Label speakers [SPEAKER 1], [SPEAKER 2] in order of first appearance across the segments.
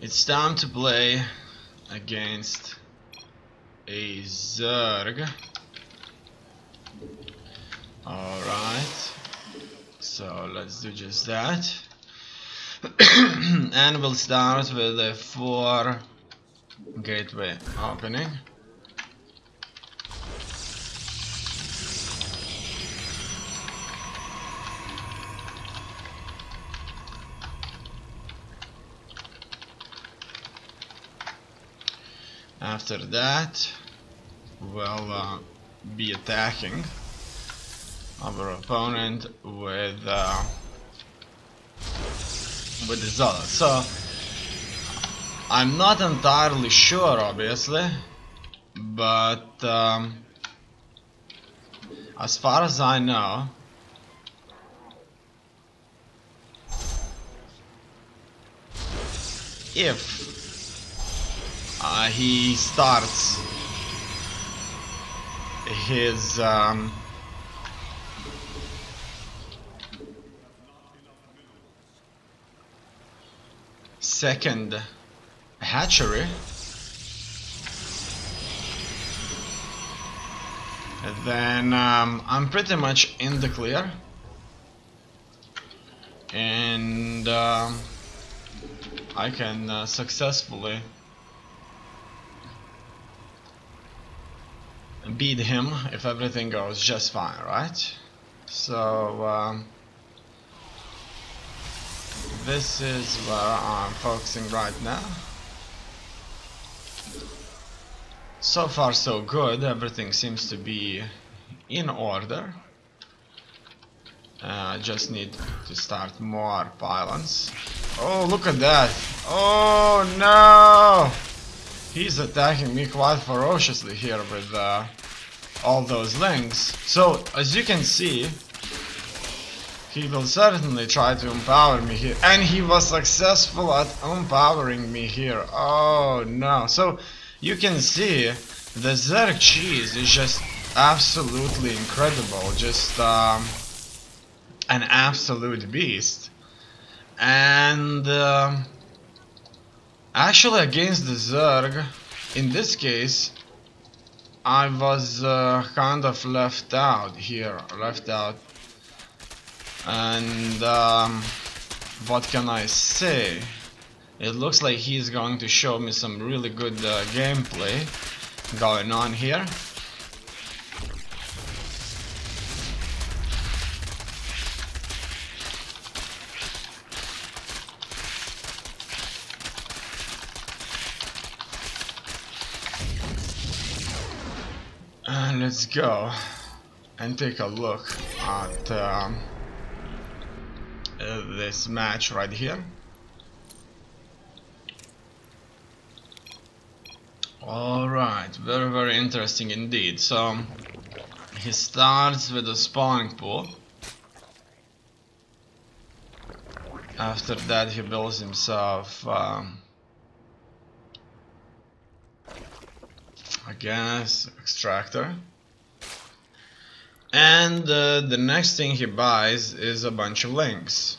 [SPEAKER 1] It's time to play against a Zerg. Alright, so let's do just that. And we'll start with a 4 gateway opening. After that, we'll be attacking our opponent with the Zealot. So I'm not entirely sure, obviously, but as far as I know, if he starts his second hatchery, then I'm pretty much in the clear, and I can successfully beat him if everything goes just fine, right? So this is where I'm focusing right now. So far so good, everything seems to be in order. I just need to start more pylons. Oh, look at that! Oh no! He's attacking me quite ferociously here with all those links. So, as you can see, he will certainly try to empower me here. And he was successful at empowering me here. Oh no. So, you can see the Zerg cheese is just absolutely incredible. Just an absolute beast. And actually against the Zerg, in this case, I was kind of left out here, and what can I say? It looks like he's going to show me some really good gameplay going on here. Let's go and take a look at this match right here. Alright, very interesting indeed. So he starts with a spawning pool. After that he builds himself a gas extractor. And the next thing he buys is a bunch of links.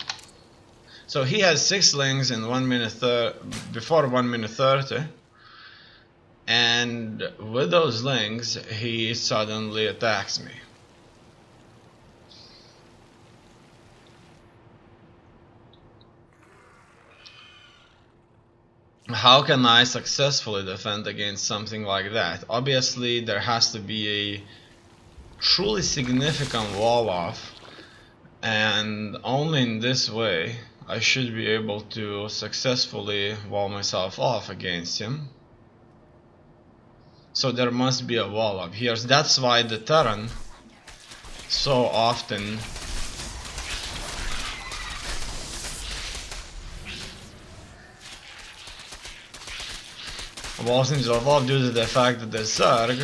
[SPEAKER 1] So he has 6 links in 1 minute before 1 minute 30, and with those links he suddenly attacks me. How can I successfully defend against something like that? Obviously there has to be a truly significant wall off, and only in this way I should be able to successfully wall myself off against him. So there must be a wall up here. That's why the Terran so often walls himself off due to the fact that the Zerg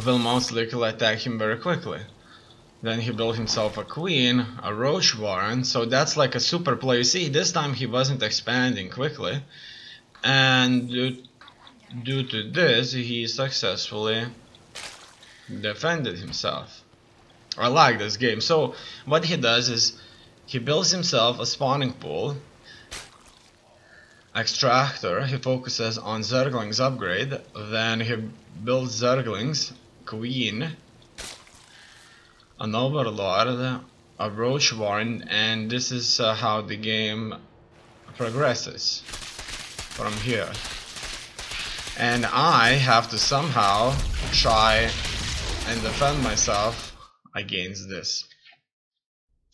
[SPEAKER 1] will most likely attack him very quickly. Then he built himself a queen, a roach warren, so that's like a super play. You see, this time he wasn't expanding quickly, and due to this, he successfully defended himself. I like this game. So what he does is he builds himself a spawning pool, extractor. He focuses on Zergling's upgrade, then he builds Zerglings, Queen, an Overlord, a Roach Warren, and this is how the game progresses from here. And I have to somehow try and defend myself against this.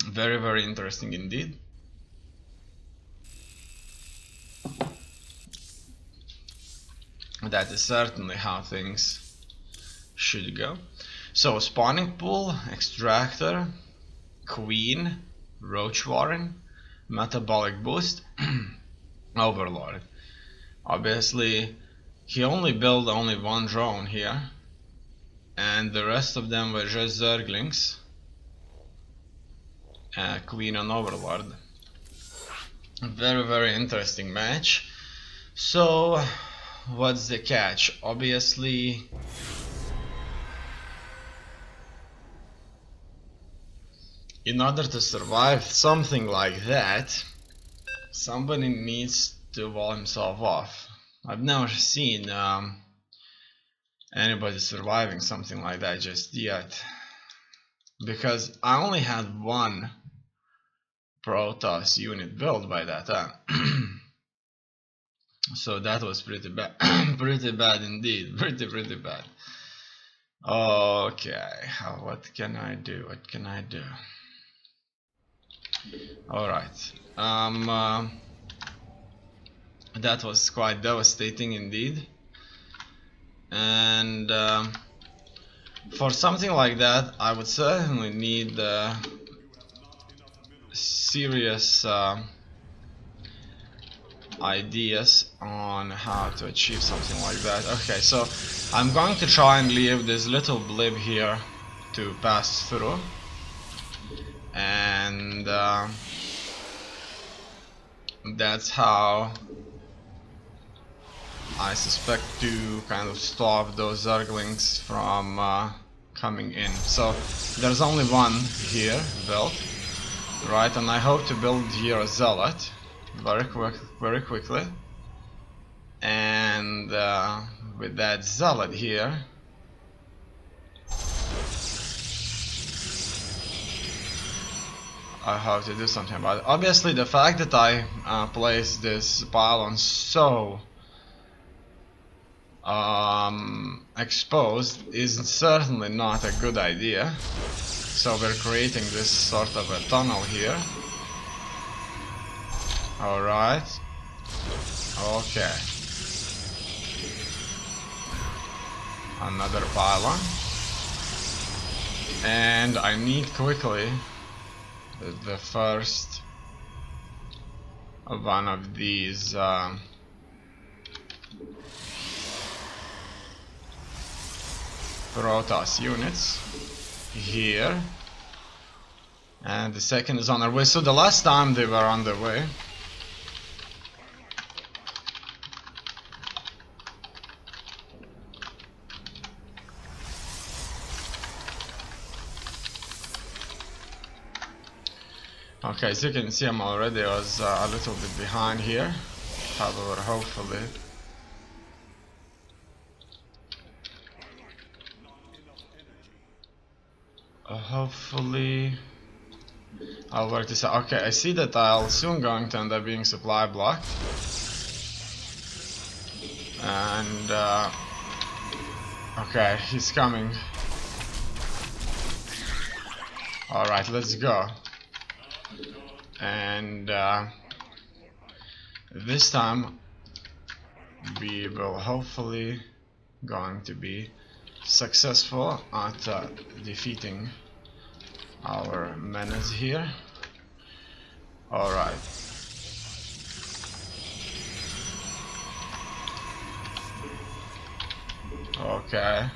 [SPEAKER 1] Very, very interesting indeed. That is certainly how things should go. So, spawning pool, extractor, Queen, Roach Warren, metabolic boost, Overlord. Obviously, he only built one drone here, and the rest of them were just Zerglings, Queen and Overlord. Very, very interesting match. So, what's the catch? Obviously, in order to survive something like that, somebody needs to wall himself off. I've never seen anybody surviving something like that just yet, because I only had one Protoss unit built by that time. So that was pretty bad. Pretty bad indeed. Pretty bad. Okay, what can I do? What can I do? Alright. That was quite devastating indeed. And for something like that, I would certainly need serious ideas on how to achieve something like that. Okay, so I'm going to try and leave this little blip here to pass through, and that's how I suspect to kind of stop those Zerglings from coming in. So there's only one here built, right? And I hope to build here a Zealot very quickly. And with that Zealot here, I have to do something about it. Obviously, the fact that I placed this pylon so exposed is certainly not a good idea. So we're creating this sort of a tunnel here. Alright. Okay. Another pylon. And I need quickly the first one of these Protoss units here, and the second is on their way. So the last time they were on their way, okay, as you can see, I'm already was a little bit behind here. However, hopefully I'll work this out. Okay, I see that I'll soon going to end up being supply blocked, and okay, he's coming. Alright, let's go. And this time we will hopefully going to be successful at defeating our menace here. Alright. Okay.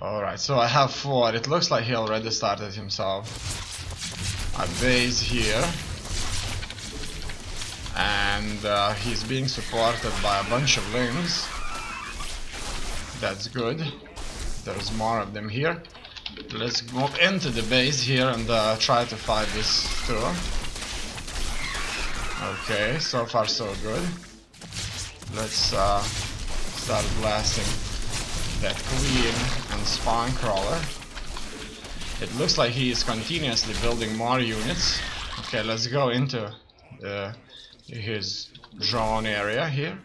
[SPEAKER 1] Alright, so I have 4. It looks like he already started himself a base here. And and he's being supported by a bunch of lings. That's good. There's more of them here. Let's go into the base here and try to fight this too. Okay, so far so good. Let's start blasting that queen and spawn crawler. It looks like he is continuously building more units. Okay, let's go into his drone area here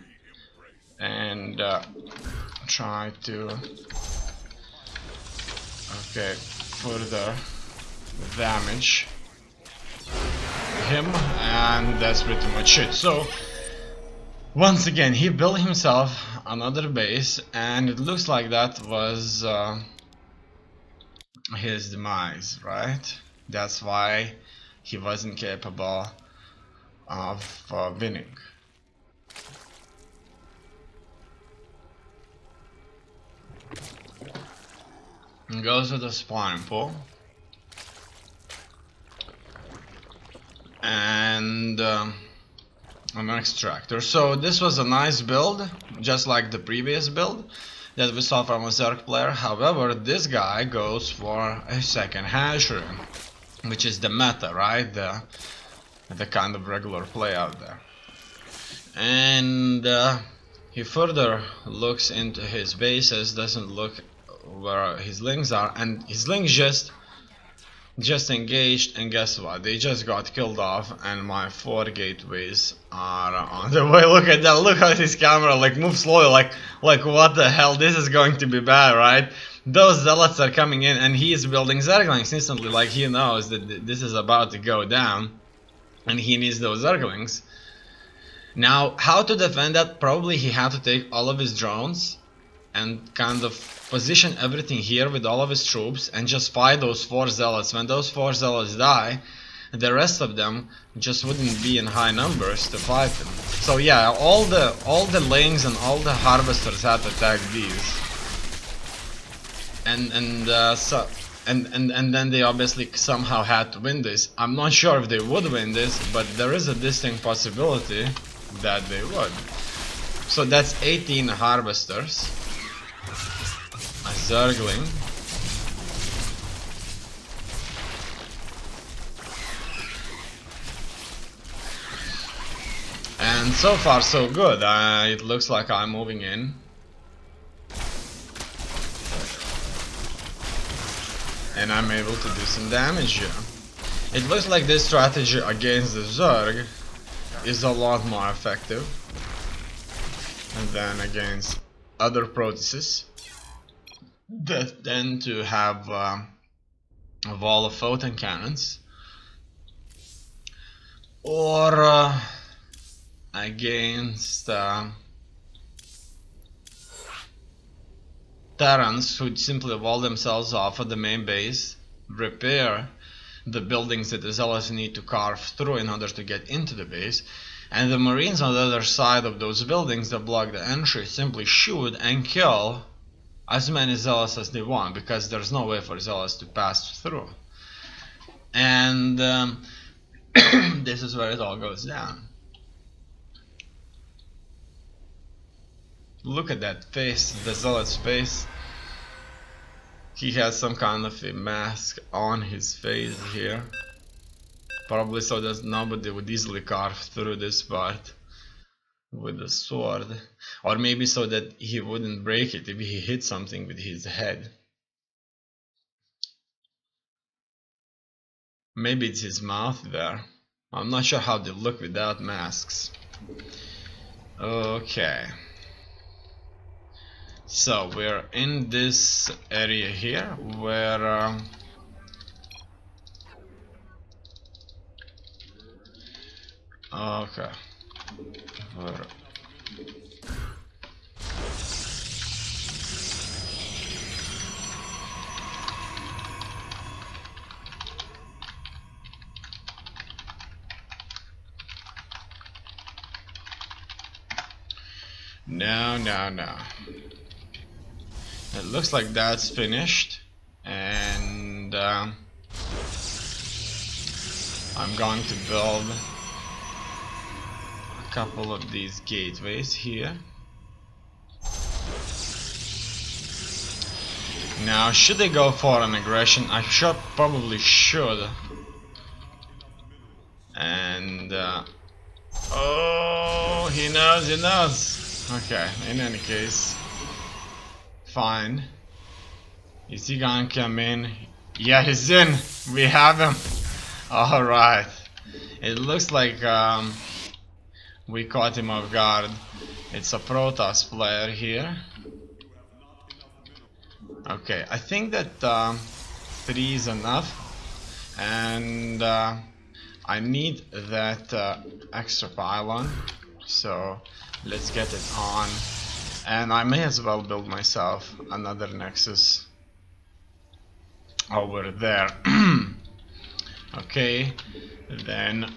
[SPEAKER 1] and try to further damage him, and that's pretty much it. So once again he built himself another base, and it looks like that was his demise, right? That's why he wasn't capable of winning. And goes with the spawning pool and an extractor. So this was a nice build, just like the previous build that we saw from a Zerg player. However, this guy goes for a second hash room, which is the meta, right? The kind of regular play out there. And he further looks into his bases, doesn't look where his lings are, and his lings just engaged, and guess what? They just got killed off, and my 4 gateways are on the way. Look at that, look how his camera like moves slowly, like what the hell, this is going to be bad, right? Those zealots are coming in, and he is building zerglings instantly, like he knows that this is about to go down, and he needs those zerglings. Now, how to defend that? Probably he had to take all of his drones and kind of position everything here with all of his troops and just fight those 4 zealots. When those 4 zealots die, the rest of them just wouldn't be in high numbers to fight them. So yeah, all the lings and all the harvesters had to attack these, and then they obviously somehow had to win this. I'm not sure if they would win this, but there is a distinct possibility that they would. So that's 18 harvesters. A zergling. And so far so good. It looks like I'm moving in. And I'm able to do some damage here. It looks like this strategy against the Zerg is a lot more effective than against other Protoses that tend to have a wall of photon cannons, or against Terrans who simply wall themselves off at the main base, repair the buildings that the Zealots need to carve through in order to get into the base, and the Marines on the other side of those buildings that block the entry simply shoot and kill as many Zealots as they want, because there's no way for Zealots to pass through. And this is where it all goes down. Look at that face, the Zealot's face. He has some kind of a mask on his face here, probably so that nobody would easily carve through this part with a sword, or maybe so that he wouldn't break it if he hit something with his head. Maybe it's his mouth there. I'm not sure how they look without masks. Okay, so we're in this area here where okay. No. It looks like that's finished, and I'm going to build couple of these gateways here. Now, should they go for an aggression? I probably should. And oh, he knows. Okay, in any case, fine. Is he gonna come in? Yeah, he's in. We have him. All right. It looks like we caught him off guard. It's a Protoss player here. Okay, I think that 3 is enough, and I need that extra pylon, so let's get it on. And I may as well build myself another nexus over there. Okay, then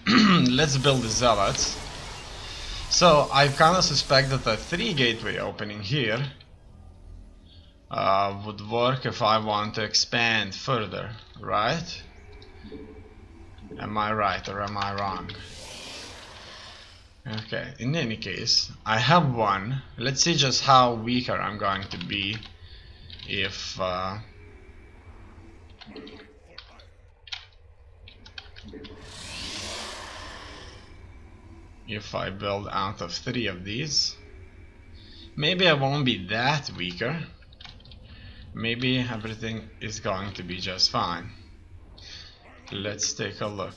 [SPEAKER 1] let's build the zealots. So I kind of suspect that a 3 gateway opening here would work if I want to expand further, right? Am I right or am I wrong? Okay, in any case, I have one. Let's see just how weaker I'm going to be if I build out of 3 of these. Maybe I won't be that weaker. Maybe everything is going to be just fine. Let's take a look.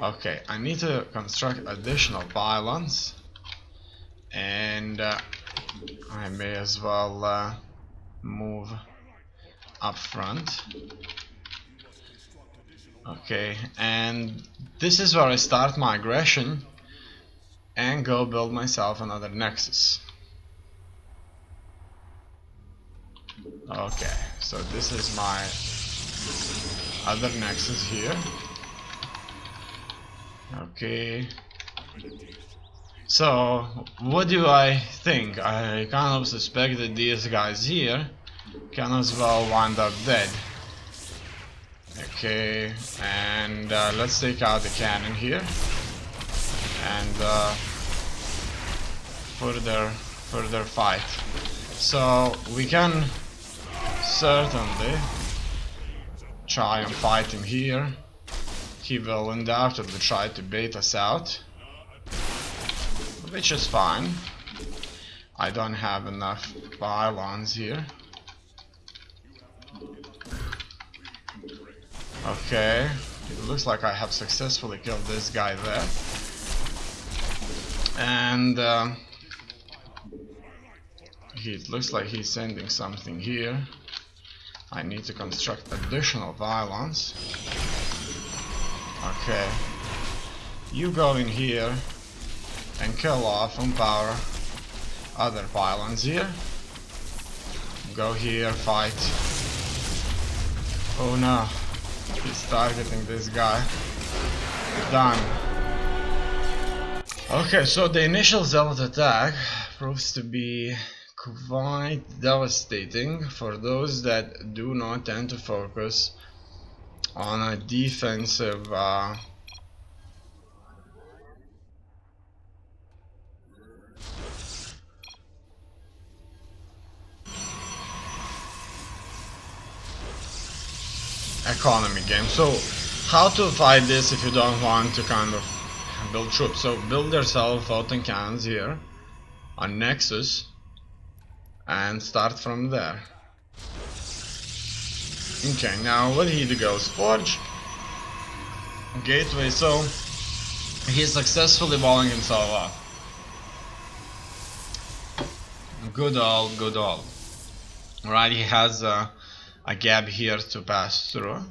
[SPEAKER 1] Okay, I need to construct additional pylons, and I may as well move up front. Okay, and this is where I start my aggression and go build myself another nexus. Okay, so this is my other nexus here. Okay, so what do I think? I kind of suspect that these guys here can as well wind up dead. Okay, and let's take out the cannon here and further fight. So we can certainly try and fight him here. He will undoubtedly try to bait us out, which is fine. I don't have enough pylons here. Okay, it looks like I have successfully killed this guy there. And it looks like he's sending something here. I need to construct additional pylons. Okay, you go in here and kill off and power other pylons here. Go here, fight. Oh no, he's targeting this guy. Done. Okay, so the initial zealot attack proves to be quite devastating for those that do not tend to focus on a defensive economy game. So how to fight this if you don't want to kind of build troops? So build yourself photon cannons here on Nexus and start from there. Okay, now what he goes? Forge gateway. So he's successfully walling himself off. Good all. Right, he has a gap here to pass through.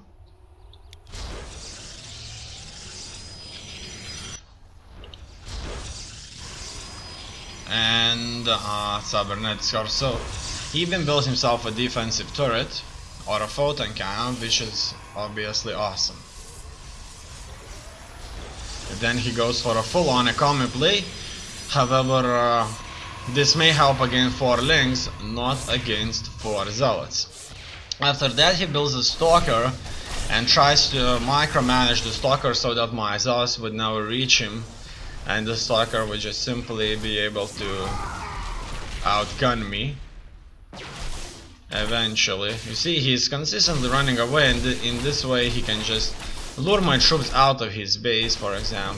[SPEAKER 1] And cybernetic scarf. So he even built himself a defensive turret or a photon cannon, which is obviously awesome. And then he goes for a full-on economy play. However, this may help against 4 links, not against 4 zealots. After that, he builds a stalker and tries to micromanage the stalker so that my zealots would never reach him and the Stalker would just simply be able to outgun me eventually. You see, he's consistently running away, and in this way he can just lure my troops out of his base, for example.